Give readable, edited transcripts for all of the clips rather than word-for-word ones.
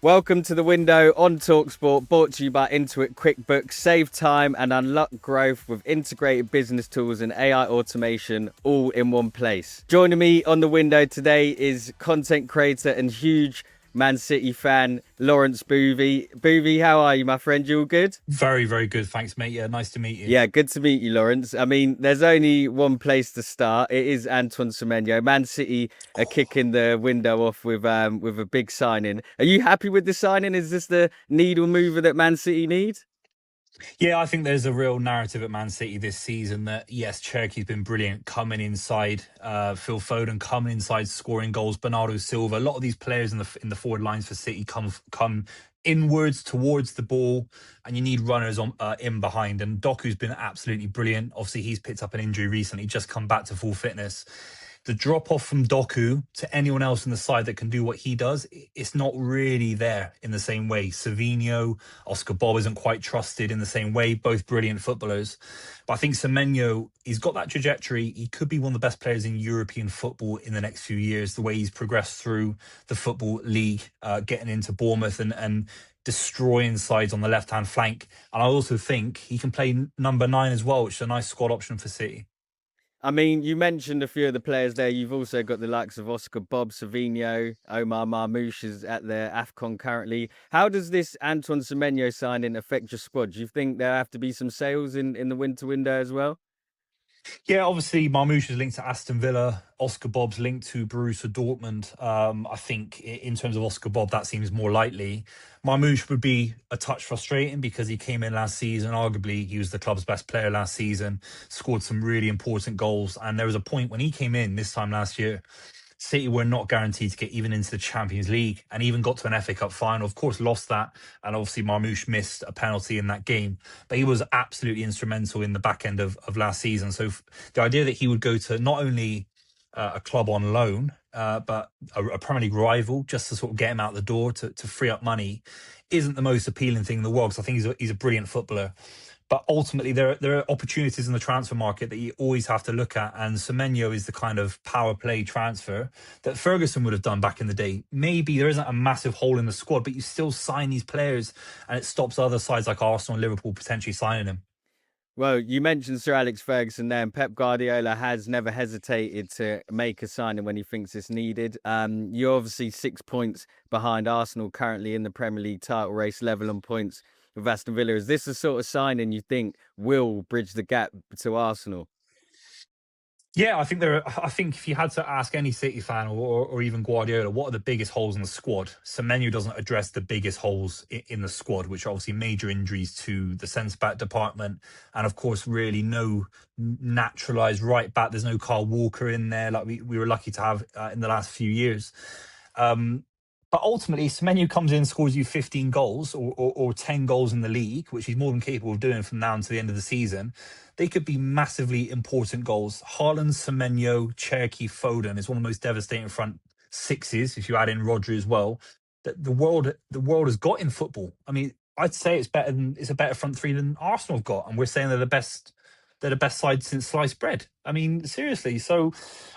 Welcome to the window on talkSPORT, brought to you by Intuit Quickbooks. Save time and unlock growth with integrated business tools and AI automation all in one place. Joining me on the window today is content creator and huge Man City fan, Lawrence Buvey. Buvey, how are you, my friend? You all good? Very, very good. Thanks, mate. Yeah, nice to meet you. Yeah, good to meet you, Lawrence. I mean, there's only one place to start. It is Antoine Semenyo. Man City are kicking the window off with a big signing. Are you happy with the signing? Is this the needle mover that Man City need? Yeah, I think there's a real narrative at Man City this season that, yes, Cherky's been brilliant coming inside, Phil Foden coming inside, scoring goals, Bernardo Silva. A lot of these players in the forward lines for City come inwards towards the ball, and you need runners on in behind. And Doku's been absolutely brilliant. Obviously, he's picked up an injury recently, just come back to full fitness. The drop off from Doku to anyone else in the side that can do what he does, it's not really there in the same way. Semenyo, Oscar Bob isn't quite trusted in the same way, both brilliant footballers. But I think Semenyo, he's got that trajectory. He could be one of the best players in European football in the next few years, the way he's progressed through the Football League, getting into Bournemouth and destroying sides on the left-hand flank. And I also think he can play number 9 as well, which is a nice squad option for City. I mean, you mentioned a few of the players there. You've also got the likes of Oscar Bob, Semenyo, Omar Marmoush is at the AFCON currently. How does this Antoine Semenyo signing affect your squad? Do you think there have to be some sales in the winter window as well? Yeah, obviously Marmoush is linked to Aston Villa. Oscar Bob's linked to Borussia Dortmund. I think in terms of Oscar Bob, that seems more likely. Marmoush would be a touch frustrating because he came in last season. Arguably, he was the club's best player last season, scored some really important goals. And there was a point when he came in this time last year, City were not guaranteed to get even into the Champions League and even got to an FA Cup final. Of course, lost that. And obviously, Marmoush missed a penalty in that game. But he was absolutely instrumental in the back end of last season. So the idea that he would go to not only a club on loan, but a Premier League rival just to sort of get him out the door to free up money isn't the most appealing thing in the world. Because I think he's a brilliant footballer. But ultimately, there are opportunities in the transfer market that you always have to look at. And Semenyo is the kind of power play transfer that Ferguson would have done back in the day. Maybe there isn't a massive hole in the squad, but you still sign these players and it stops other sides like Arsenal and Liverpool potentially signing him. Well, you mentioned Sir Alex Ferguson there, and Pep Guardiola has never hesitated to make a signing when he thinks it's needed. You're obviously 6 points behind Arsenal currently in the Premier League title race, level on points with Aston Villa. Is this the sort of signing you think will bridge the gap to Arsenal? Yeah, I think if you had to ask any City fan or even Guardiola, what are the biggest holes in the squad? Semenyo doesn't address the biggest holes in the squad, which are obviously major injuries to the centre back department, and of course, really no naturalised right back. There's no Carl Walker in there like we were lucky to have in the last few years. Um, but ultimately, Semenyo comes in, scores you 15 goals or 10 goals in the league, which he's more than capable of doing from now until the end of the season. They could be massively important goals. Haaland, Semenyo, Cherki, Foden is one of the most devastating front sixes, if you add in Rodri as well, that the world has got in football. I mean, I'd say it's a better front three than Arsenal have got, and we're saying they're the best side since sliced bread. I mean, seriously. So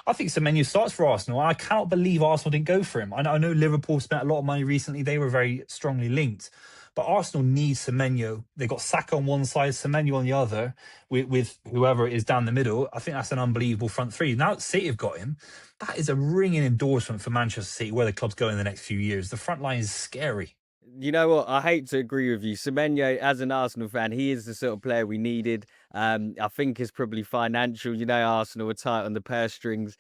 I think Semenyo starts for Arsenal. I cannot believe Arsenal didn't go for him. I know Liverpool spent a lot of money recently. They were very strongly linked. But Arsenal need Semenyo. They've got Saka on one side, Semenyo on the other, with whoever is down the middle. I think that's an unbelievable front three. Now that City have got him, that is a ringing endorsement for Manchester City, where the club's going in the next few years. The front line is scary. You know what? I hate to agree with you. Semenyo, as an Arsenal fan, he is the sort of player we needed. I think it's probably financial. You know, Arsenal are tight on the purse strings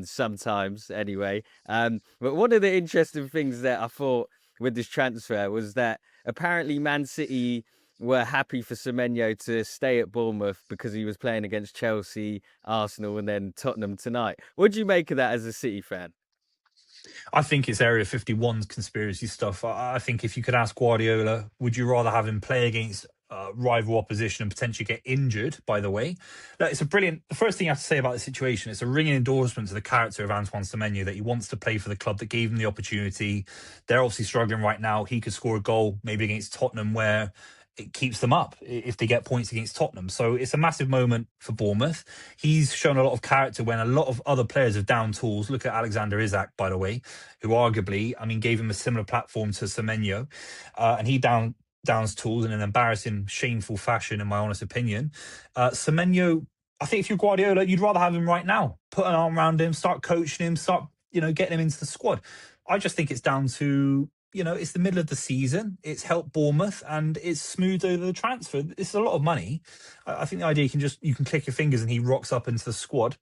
sometimes, anyway. But one of the interesting things that I thought with this transfer was that apparently Man City were happy for Semenyo to stay at Bournemouth because he was playing against Chelsea, Arsenal, and then Tottenham tonight. What do you make of that as a City fan? I think it's Area 51's conspiracy stuff. I think if you could ask Guardiola, would you rather have him play against rival opposition and potentially get injured, by the way? Look, it's a brilliant. The first thing you have to say about the situation, it's a ringing endorsement to the character of Antoine Semenyo that he wants to play for the club that gave him the opportunity. They're obviously struggling right now. He could score a goal maybe against Tottenham where it keeps them up if they get points against Tottenham. So it's a massive moment for Bournemouth. He's shown a lot of character when a lot of other players have down tools. Look at Alexander Isak, by the way, who arguably, I mean, gave him a similar platform to Semenyo, and he downs tools in an embarrassing, shameful fashion, in my honest opinion. Semenyo, I think if you're Guardiola, you'd rather have him right now. Put an arm around him, start coaching him, start getting him into the squad. I just think it's down to it's the middle of the season. It's helped Bournemouth and it's smoothed over the transfer. It's a lot of money. I think the idea you can click your fingers and he rocks up into the squad.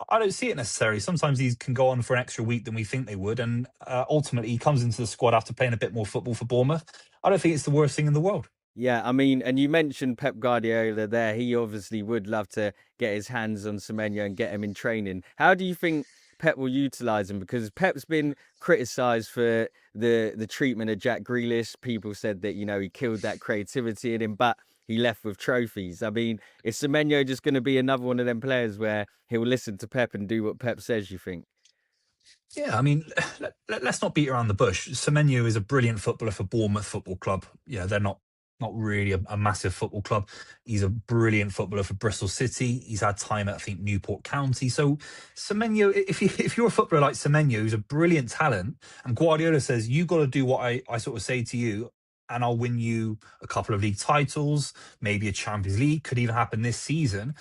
I don't see it necessarily. Sometimes these can go on for an extra week than we think they would, and ultimately he comes into the squad after playing a bit more football for Bournemouth. I don't think it's the worst thing in the world. Yeah, I mean, and you mentioned Pep Guardiola there. He obviously would love to get his hands on Semenyo and get him in training. How do you think Pep will utilise him? Because Pep's been criticised for the treatment of Jack Grealish. People said that, he killed that creativity in him, but he left with trophies. I mean, is Semenyo just going to be another one of them players where he'll listen to Pep and do what Pep says, you think? Yeah, I mean, let's not beat around the bush. Semenyo is a brilliant footballer for Bournemouth Football Club. Yeah, they're not really a massive football club. He's a brilliant footballer for Bristol City. He's had time at, I think, Newport County. So Semenyo, if you're a footballer like Semenyo, who's a brilliant talent, and Guardiola says, you got to do what I sort of say to you, and I'll win you a couple of league titles, maybe a Champions League, could even happen this season.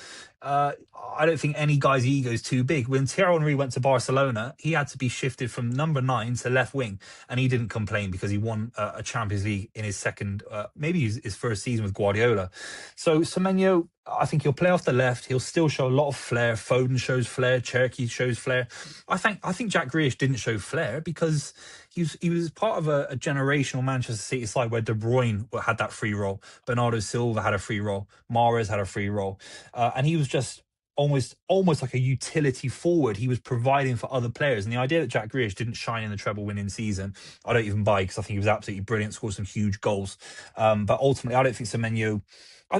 I don't think any guy's ego is too big. When Thierry Henry went to Barcelona, he had to be shifted from number 9 to left wing, and he didn't complain because he won a Champions League in his second, maybe his first season with Guardiola. So Semenyo, I think he'll play off the left. He'll still show a lot of flair. Foden shows flair. Cherky shows flair. I think Jack Grealish didn't show flair because he was part of a generational Manchester City side where De Bruyne had that free role, Bernardo Silva had a free role, Mahrez had a free role, and he was just almost like a utility forward. He was providing for other players, and the idea that Jack Grealish didn't shine in the treble-winning season, I don't even buy, because I think he was absolutely brilliant, scored some huge goals. But ultimately, I don't think Semenyo.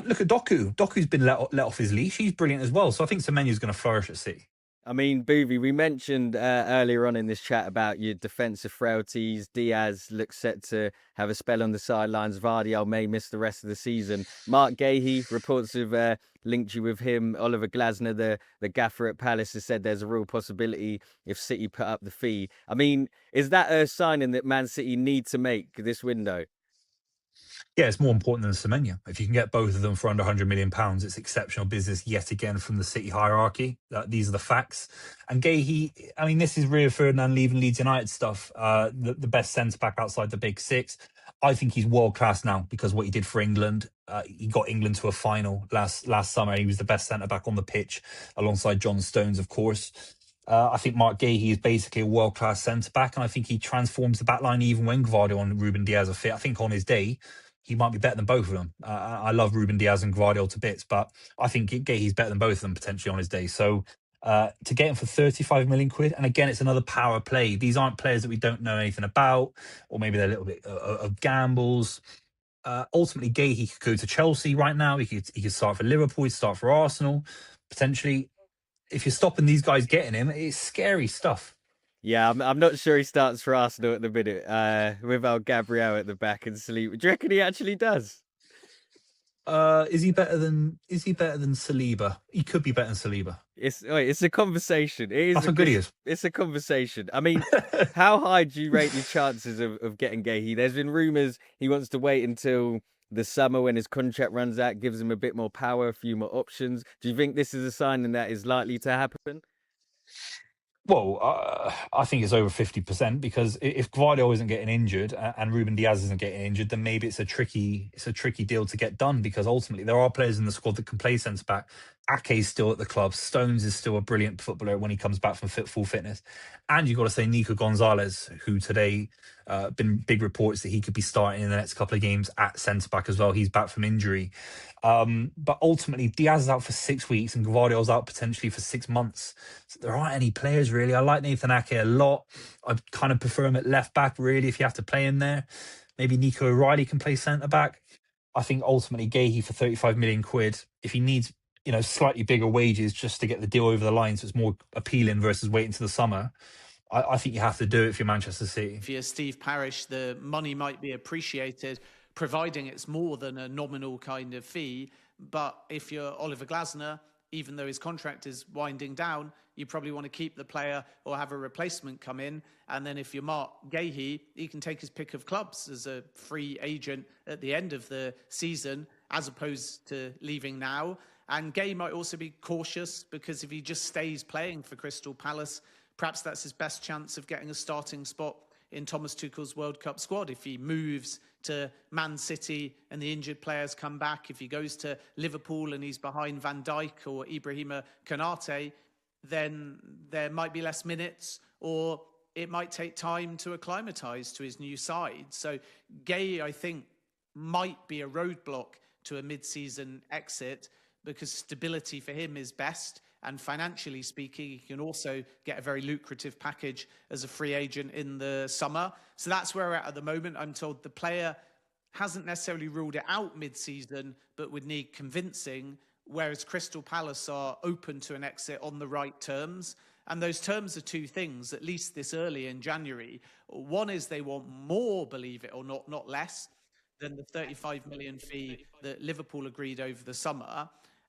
Look at Doku. Doku's been let off his leash. He's brilliant as well. So I think Semenyo's going to flourish at City. I mean, Buvey, we mentioned earlier on in this chat about your defensive frailties. Diaz looks set to have a spell on the sidelines. Vardy may miss the rest of the season. Mark Guehi, reports have linked you with him. Oliver Glasner, the gaffer at Palace, has said there's a real possibility if City put up the fee. I mean, is that a signing that Man City need to make this window? Yeah, it's more important than Semenyo. If you can get both of them for under £100 million, it's exceptional business yet again from the City hierarchy. These are the facts. And Guehi, I mean, this is Rio Ferdinand leaving Leeds United stuff. The best centre-back outside the big six. I think he's world-class now because what he did for England. He got England to a final last summer. He was the best centre-back on the pitch alongside John Stones, of course. I think Mark Guehi is basically a world-class centre-back, and I think he transforms the back line even when Gvardiol and Ruben Diaz are fit. I think on his day, he might be better than both of them. I love Ruben Diaz and Gvardiol to bits, but I think Guehi's better than both of them potentially on his day. So to get him for 35 million quid, and again, it's another power play. These aren't players that we don't know anything about, or maybe they're a little bit of gambles. Ultimately, Guehi could go to Chelsea right now. He could start for Liverpool. He'd start for Arsenal potentially. If you're stopping these guys getting him, it's scary stuff. Yeah, I'm not sure he starts for Arsenal at the minute without Gabriel at the back and Saliba. Do you reckon he actually does? Is he better than Saliba? He could be better than Saliba. It's a conversation. It is. That's how good he is. It's a conversation. I mean, how high do you rate your chances of getting Guehi? There's been rumours he wants to wait until the summer when his contract runs out, gives him a bit more power, a few more options. Do you think this is a sign that is likely to happen? Well, I think it's over 50% because if Gvardiol isn't getting injured and Ruben Diaz isn't getting injured, then maybe it's a tricky deal to get done because ultimately there are players in the squad that can play centre back. Ake's still at the club. Stones is still a brilliant footballer when he comes back from full fitness. And you've got to say Nico Gonzalez, who today been big reports that he could be starting in the next couple of games at centre back as well. He's back from injury. But ultimately, Diaz is out for 6 weeks and Gvardiol's out potentially for 6 months. So there aren't any players really. I like Nathan Ake a lot. I kind of prefer him at left back, really, if you have to play him there. Maybe Nico O'Reilly can play centre back. I think ultimately Guehi for 35 million quid, if he needs slightly bigger wages just to get the deal over the line so it's more appealing versus waiting till the summer, I think you have to do it if you're Manchester City. If you're Steve Parish, the money might be appreciated providing it's more than a nominal kind of fee. But if you're Oliver Glasner, even though his contract is winding down, you probably want to keep the player or have a replacement come in. And then if you're Mark Guehi, he can take his pick of clubs as a free agent at the end of the season, as opposed to leaving now. And Guehi might also be cautious, because if he just stays playing for Crystal Palace, perhaps that's his best chance of getting a starting spot in Thomas Tuchel's World Cup squad. If he moves to Man City and the injured players come back, if he goes to Liverpool and he's behind Van Dijk or Ibrahima Konate, then there might be less minutes, or it might take time to acclimatise to his new side. So Guehi, I think, might be a roadblock to a mid-season exit, because stability for him is best. And financially speaking, he can also get a very lucrative package as a free agent in the summer. So that's where we're at the moment. I'm told the player hasn't necessarily ruled it out mid-season, but would need convincing, whereas Crystal Palace are open to an exit on the right terms. And those terms are two things, at least this early in January. One is they want more, believe it or not less, than the 35 million fee that Liverpool agreed over the summer.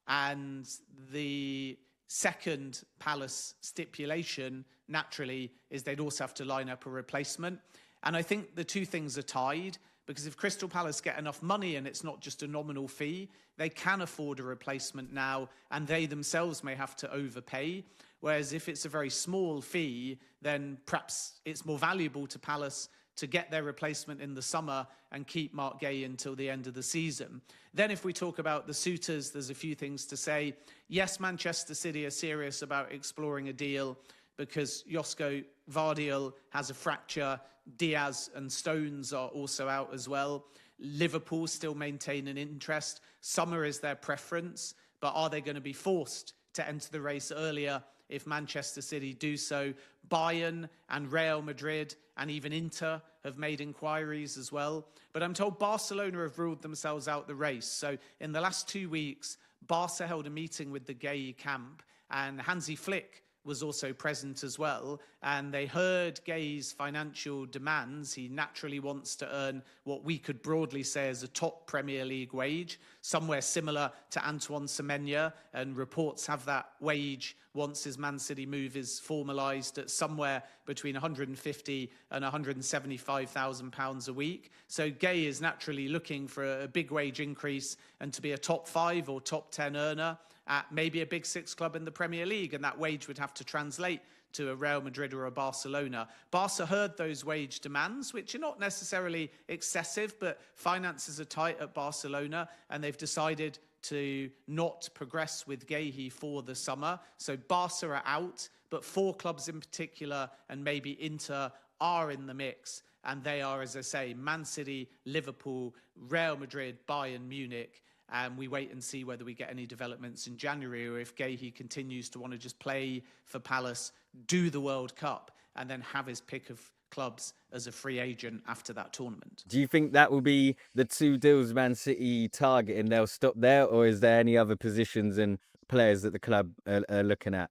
And the second Palace stipulation, naturally, is they'd also have to line up a replacement. And I think the two things are tied, because if Crystal Palace get enough money and it's not just a nominal fee, they can afford a replacement now, and they themselves may have to overpay. Whereas if it's a very small fee, then perhaps it's more valuable to Palace to get their replacement in the summer and keep Mark Guehi until the end of the season. Then if we talk about the suitors, there's a few things to say. Yes, Manchester City are serious about exploring a deal, because Josko Vardiel has a fracture. Diaz and Stones are also out as well. Liverpool still maintain an interest. Summer is their preference, but are they going to be forced to enter the race earlier if Manchester City do so? Bayern and Real Madrid and even Inter have made inquiries as well. But I'm told Barcelona have ruled themselves out the race. So in the last 2 weeks, Barca held a meeting with the Guehi camp, and Hansi Flick was also present as well. And they heard Guehi's financial demands. He naturally wants to earn what we could broadly say is a top Premier League wage, somewhere similar to Antoine Semenyo. And reports have that wage, once his Man City move is formalised, at somewhere between 150 and 175,000 pounds a week. So Guehi is naturally looking for a big wage increase and to be a top 5 or top 10 earner at maybe a big 6 club in the Premier League, and that wage would have to translate to a Real Madrid or a Barcelona. Barca heard those wage demands, which are not necessarily excessive, but finances are tight at Barcelona, and they've decided to not progress with Guehi for the summer. So Barca are out, but 4 clubs in particular, and maybe Inter, are in the mix. And they are, as I say, Man City, Liverpool, Real Madrid, Bayern Munich. And we wait and see whether we get any developments in January, or if Guehi continues to want to just play for Palace, do the World Cup, and then have his pick of clubs as a free agent after that tournament. Do you think that will be the 2 deals Man City target, and they'll stop there, or is there any other positions and players that the club are looking at?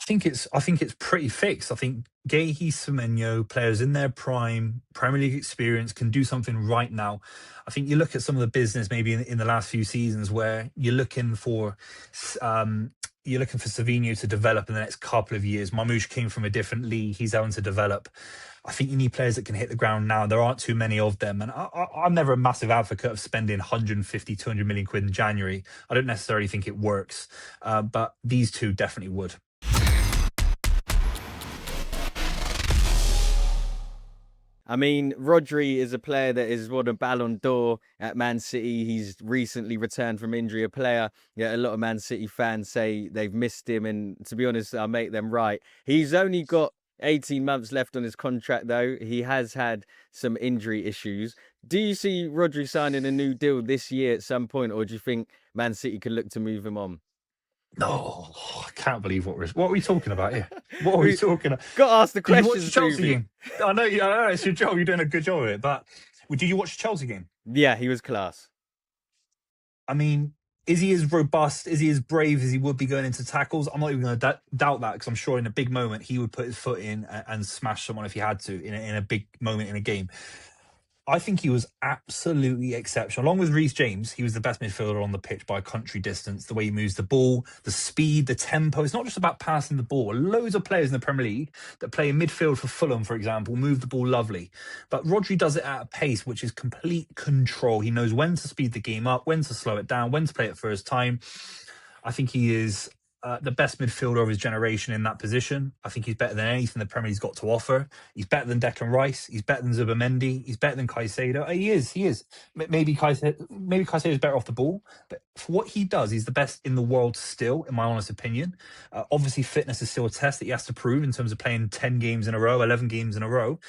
I think it's pretty fixed. I think Guehi, Semenyo, players in their prime, Premier League experience, can do something right now. I think you look at some of the business maybe in the last few seasons where you're looking for Semenyo to develop in the next couple of years. Marmoush came from a different league. He's having to develop. I think you need players that can hit the ground now. There aren't too many of them. And I'm never a massive advocate of spending 150, 200 million quid in January. I don't necessarily think it works. But these two definitely would. I mean, Rodri is a player that has won a Ballon d'Or at Man City. He's recently returned from injury, a player a lot of Man City fans say they've missed him. And to be honest, I'll make them right. He's only got 18 months left on his contract, though. He has had some injury issues. Do you see Rodri signing a new deal this year at some point, or do you think Man City could look to move him on? No, I can't believe what are we talking about here? What are we talking about? Got to ask the questions. Did you watch the Chelsea game? I know, it's your job. You're doing a good job of it. But did you watch the Chelsea game? Yeah, he was class. I mean, is he as robust? Is he as brave as he would be going into tackles? I'm not even going to doubt that, because I'm sure in a big moment he would put his foot in and smash someone if he had to in a big moment in a game. I think he was absolutely exceptional. Along with Reece James, he was the best midfielder on the pitch by a country distance. The way he moves the ball, the speed, the tempo. It's not just about passing the ball. Loads of players in the Premier League that play in midfield for Fulham, for example, move the ball lovely. But Rodri does it at a pace which is complete control. He knows when to speed the game up, when to slow it down, when to play it first time. I think he is the best midfielder of his generation in that position. I think he's better than anything the Premier League's got to offer. He's better than Declan Rice. He's better than Zubimendi. He's better than Caicedo. He is. Maybe Caicedo is better off the ball, but for what he does, he's the best in the world still, in my honest opinion. Obviously, fitness is still a test that he has to prove in terms of playing 10 games in a row, 11 games in a row.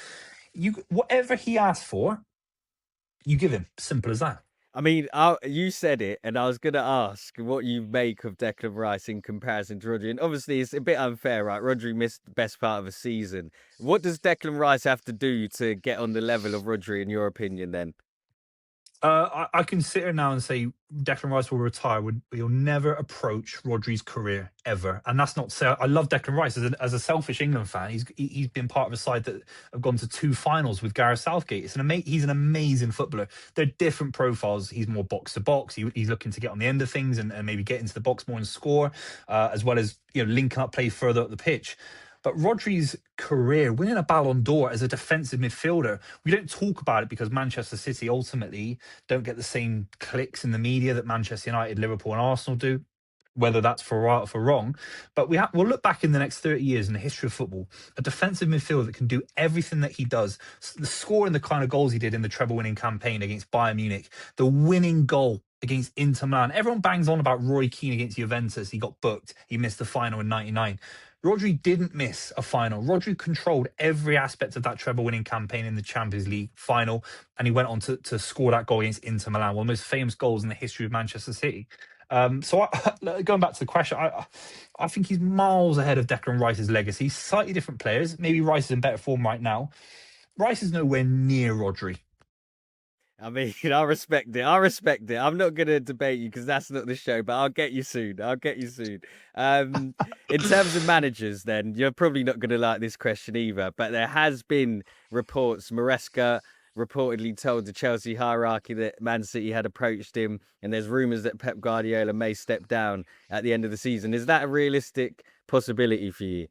Whatever he asks for, you give him. Simple as that. I mean, you said it, and I was going to ask what you make of Declan Rice in comparison to Rodri. And obviously, it's a bit unfair, right? Rodri missed the best part of a season. What does Declan Rice have to do to get on the level of Rodri, in your opinion, then? I can sit here now and say Declan Rice will retire. He'll never approach Rodri's career ever, and that's not to say I love Declan Rice as a selfish England fan. He's been part of a side that have gone to 2 finals with Gareth Southgate. He's an amazing footballer. They're different profiles. He's more box to box. He's looking to get on the end of things and maybe get into the box more and score, as well as linking up play further up the pitch. But Rodri's career, winning a Ballon d'Or as a defensive midfielder, we don't talk about it because Manchester City ultimately don't get the same clicks in the media that Manchester United, Liverpool and Arsenal do, whether that's for right or for wrong. But we'll look back in the next 30 years in the history of football, a defensive midfielder that can do everything that he does, the scoring the kind of goals he did in the treble-winning campaign against Bayern Munich, the winning goal against Inter Milan. Everyone bangs on about Roy Keane against Juventus. He got booked. He missed the final in 99. Rodri didn't miss a final. Rodri controlled every aspect of that treble-winning campaign in the Champions League final, and he went on to score that goal against Inter Milan, one of the most famous goals in the history of Manchester City. Going back to the question, I think he's miles ahead of Declan Rice's legacy. Slightly different players. Maybe Rice is in better form right now. Rice is nowhere near Rodri. I mean, I respect it. I'm not going to debate you because that's not the show, but I'll get you soon. In terms of managers, then, you're probably not going to like this question either, but there has been reports. Maresca reportedly told the Chelsea hierarchy that Man City had approached him, and there's rumours that Pep Guardiola may step down at the end of the season. Is that a realistic possibility for you?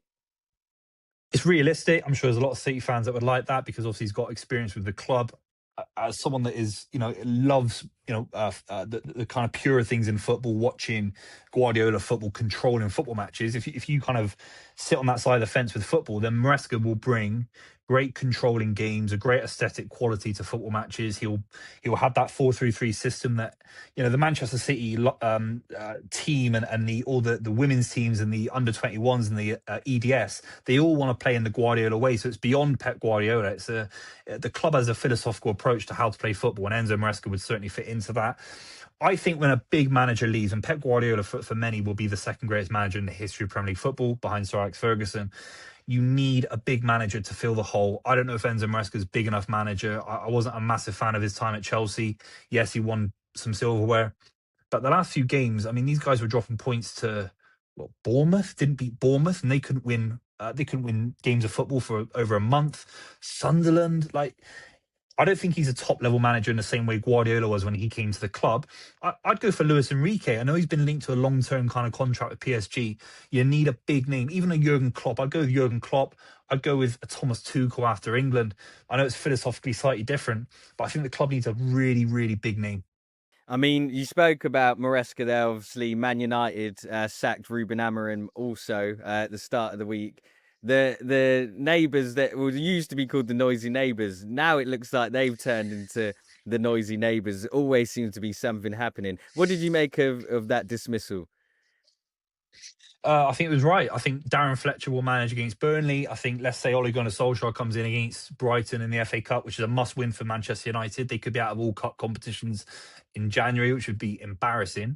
It's realistic. I'm sure there's a lot of City fans that would like that because obviously he's got experience with the club. As someone that is, loves, the kind of pure things in football, watching Guardiola football, controlling football matches. If you kind of sit on that side of the fence with football, then Maresca will bring great controlling games, a great aesthetic quality to football matches. He'll have that 4-3-3 system that the Manchester City team and all the women's teams and the under-21s and the EDS, they all want to play in the Guardiola way. So it's beyond Pep Guardiola. It's the club has a philosophical approach to how to play football, and Enzo Maresca would certainly fit into that. I think when a big manager leaves, and Pep Guardiola for many will be the second greatest manager in the history of Premier League football behind Sir Alex Ferguson, you need a big manager to fill the hole. I don't know if Enzo Maresca is a big enough manager. I wasn't a massive fan of his time at Chelsea. Yes, he won some silverware, but the last few games, I mean, these guys were dropping points to Bournemouth, didn't beat Bournemouth, and they couldn't win. They couldn't win games of football for over a month. Sunderland, I don't think he's a top-level manager in the same way Guardiola was when he came to the club. I'd go for Luis Enrique. I know he's been linked to a long-term kind of contract with PSG. You need a big name, even a Jurgen Klopp. I'd go with Jurgen Klopp. I'd go with a Thomas Tuchel after England. I know it's philosophically slightly different, but I think the club needs a really, really big name. I mean, you spoke about Maresca there. Obviously, Man United sacked Ruben Amorim also at the start of the week. The neighbours that used to be called the noisy neighbours, now it looks like they've turned into the noisy neighbours. Always seems to be something happening. What did you make of that dismissal? I think it was right. I think Darren Fletcher will manage against Burnley. I think, let's say, Ole Gunnar Solskjaer comes in against Brighton in the FA Cup, which is a must-win for Manchester United. They could be out of all cup competitions in January, which would be embarrassing.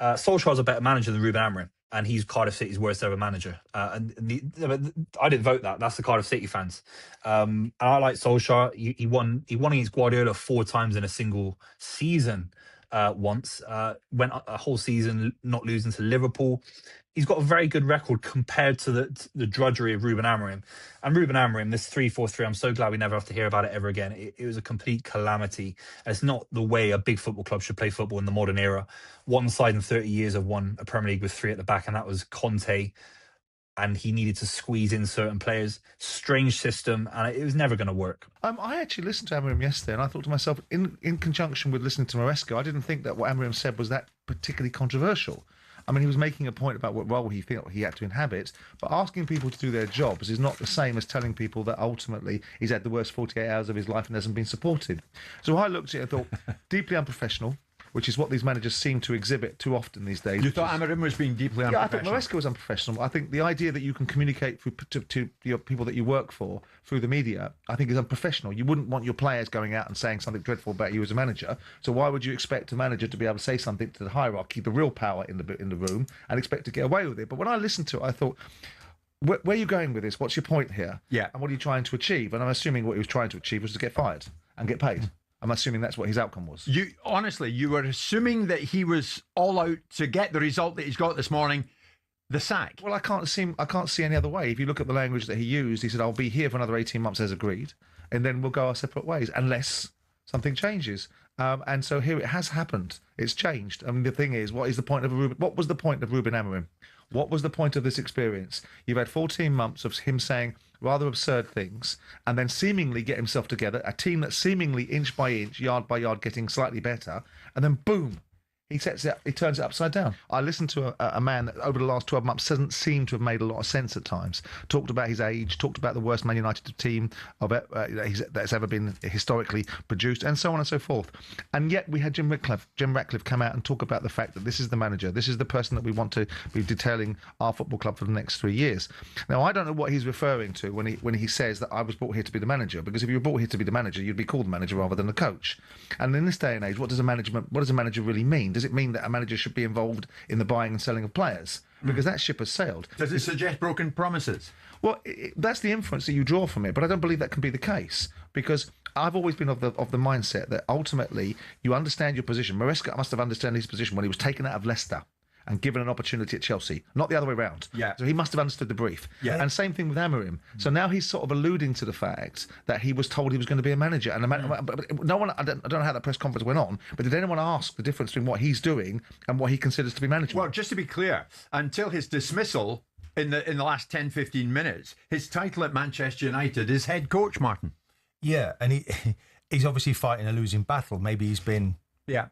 Solskjaer's a better manager than Ruben Amorim, and he's Cardiff City's worst ever manager. I didn't vote that. That's the Cardiff City fans. And I like Solskjaer. He won against Guardiola 4 times in a single season. once. Went a whole season not losing to Liverpool. He's got a very good record compared to the drudgery of Ruben Amorim. And Ruben Amorim, this 3-4-3, I'm so glad we never have to hear about it ever again. It was a complete calamity. It's not the way a big football club should play football in the modern era. One side in 30 years have won a Premier League with 3 at the back, and that was Conte. And he needed to squeeze in certain players. Strange system, and it was never going to work. I actually listened to Amorim yesterday, and I thought to myself, in conjunction with listening to Maresca, I didn't think that what Amorim said was that particularly controversial. I mean, he was making a point about what role he felt he had to inhabit, but asking people to do their jobs is not the same as telling people that ultimately he's had the worst 48 hours of his life and hasn't been supported. So I looked at it and thought, deeply unprofessional, which is what these managers seem to exhibit too often these days. You thought Amorim was being deeply unprofessional? Yeah, I thought Maresca was unprofessional. I think the idea that you can communicate to your people that you work for through the media, I think is unprofessional. You wouldn't want your players going out and saying something dreadful about you as a manager. So why would you expect a manager to be able to say something to the hierarchy, the real power in the room, and expect to get away with it? But when I listened to it, I thought, where are you going with this? What's your point here? Yeah. And what are you trying to achieve? And I'm assuming what he was trying to achieve was to get fired and get paid. I'm assuming that's what his outcome was. You were assuming that he was all out to get the result that he's got this morning, the sack. Well, I can't see any other way. If you look at the language that he used, he said, "I'll be here for another 18 months as agreed, and then we'll go our separate ways unless something changes." And so here it has happened. It's changed. I mean, the thing is, what was the point of Ruben Amorim? What was the point of this experience? You've had 14 months of him saying rather absurd things and then seemingly get himself together, a team that's seemingly inch by inch, yard by yard, getting slightly better, and then boom, he turns it upside down. I listened to a man that over the last 12 months doesn't seem to have made a lot of sense at times. Talked about his age, talked about the worst Man United team that's ever been historically produced, and so on and so forth. And yet we had Jim Ratcliffe come out and talk about the fact that this is the manager, this is the person that we want to be detailing our football club for the next 3 years. Now, I don't know what he's referring to when he says that I was brought here to be the manager, because if you were brought here to be the manager, you'd be called the manager rather than the coach. And in this day and age, what does a manager really mean? Does it mean that a manager should be involved in the buying and selling of players? Because that ship has sailed. Does it suggest broken promises? Well, that's the inference that you draw from it, but I don't believe that can be the case, because I've always been of the mindset that ultimately you understand your position. Maresca must have understood his position when he was taken out of Leicester and given an opportunity at Chelsea, not the other way around. Yeah. So he must have understood the brief. Yeah. And same thing with Amorim. So now he's sort of alluding to the fact that he was told he was going to be a manager. And but no one, I don't know how that press conference went on, but did anyone ask the difference between what he's doing and what he considers to be management? Well, just to be clear, until his dismissal in the last 10, 15 minutes, his title at Manchester United is head coach, Martin. Yeah, and he's obviously fighting a losing battle. Maybe he's been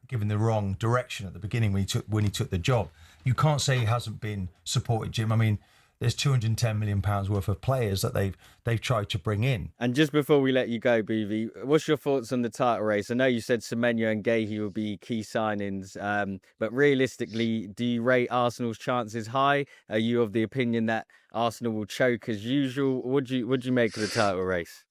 given the wrong direction at the beginning when he took the job. You can't say he hasn't been supported, Jim. I mean, there's £210 million worth of players that they've tried to bring in. And just before we let you go, Buvey, what's your thoughts on the title race? I know you said Semenyo and Guehi will be key signings, but realistically, do you rate Arsenal's chances high? Are you of the opinion that Arsenal will choke as usual? What do you make of the title race?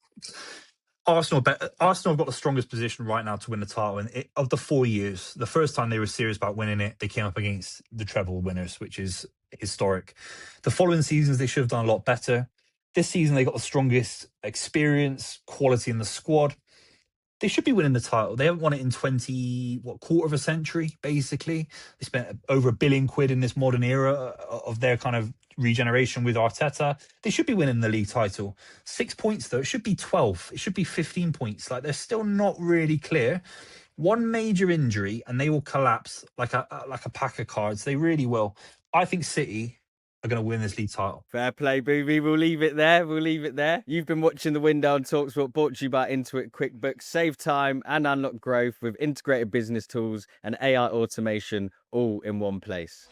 Arsenal have got the strongest position right now to win the title. And of the 4 years, the first time they were serious about winning it, they came up against the treble winners, which is historic. The following seasons, they should have done a lot better. This season, they got the strongest experience, quality in the squad. They should be winning the title. They haven't won it in quarter of a century, basically. They spent over £1 billion in this modern era of their kind of regeneration with Arteta. They should be winning the league title. 6 points, though. It should be 12. It should be 15 points. Like, they're still not really clear. One major injury, and they will collapse like a pack of cards. They really will. I think City are going to win this league title. Fair play, Buvey. We'll leave it there. You've been watching The Window on talkSPORT, brought to you by Intuit Quickbooks. Save time and unlock growth with integrated business tools and AI automation all in one place.